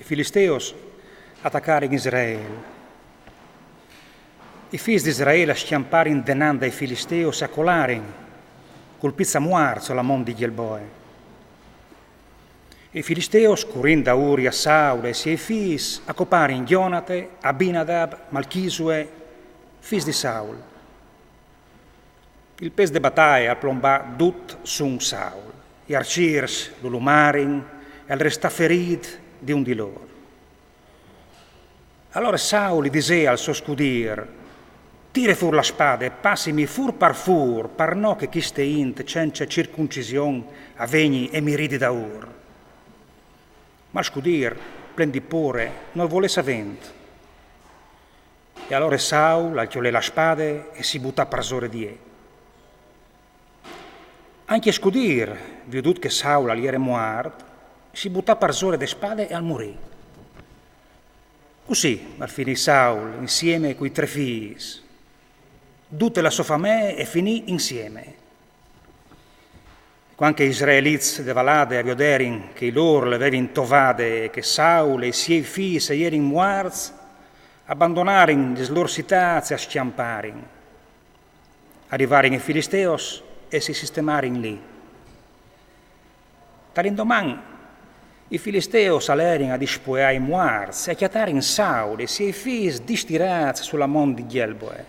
filisteos attaccaren Israele. I figli di Israele schiamparen denanda ai filisteos a colaren, colpizza muarzo la mon di Gilboe. I filisteos, correndo da Uri a Saul e suoi figli, accoparen Jonate, Abinadab, Malchisue, figli di Saul. Il pes de battaglia plombà dut sun Saul. Gli arciers lo lumarin e il resta ferit di un di loro. Allora Saul disse al suo scudier: tire fur la spada e passimi fur par no che chiste int cence circuncision avegni e mi ridi da ur. Ma il scudier, plendi pure, non volesse avent. E allora Saul alchiolè la spada e si buttò prasore di e. Anche scudir, vedut che Saul gli era muart, si buttò prasore de spade e al morì. Così, al finì Saul, insieme coi 3 figli. Tutte la sua famiglia e finì insieme. Quando gli israeliti de Valade avvederin che loro le avevano tovate e che Saul e i suoi figli se erano muarti, abbandonarono le loro città e schiamparono. Arrivarono i filisteos e si sistemarono lì. Dall'indomani i filisteos salirono a dispuare i muarti e chiatarono Saul e i suoi figli distirati sulla mon di Gilboe.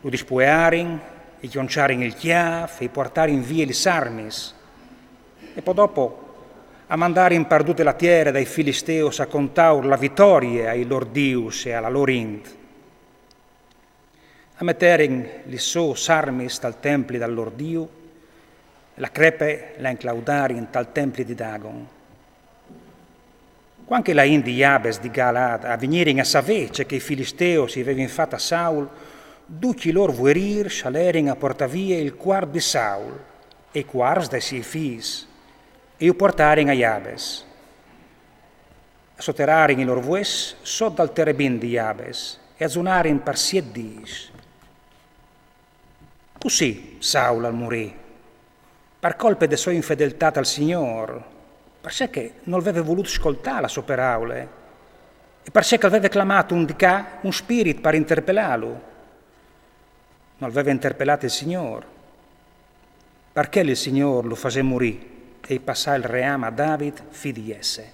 Lo dispuarono, e chianciarono il chiaf e portarono via le sarmis. E poi dopo mandarono per tutta la terra dai filisteos a contare la vittoria ai loro dius e alla loro int. A metterono le sue sarmis dal tempio del loro dio e la crepe la inclaudarono dal tempio di Dagon. Quando la indi Jabes di Galad a venire a sapere che i filisteos si avevano fatto a Saul, tutti loro vuorir salirono a portare via il quarto di Saul e i quarti dei suoi figli e lo portarono a Jabes. Sotterrarono i loro vues sotto al terebin di Jabes e azzunarono per 7 giorni. Così Saul al morì, per colpa della sua infedeltà al Signore, perché non aveva voluto ascoltare la sua parola e perché aveva clamato un spirito per interpellarlo. Non aveva interpellato il Signore. Perché il Signore lo faceva morire e passò il reame a David, figlio di Jesse.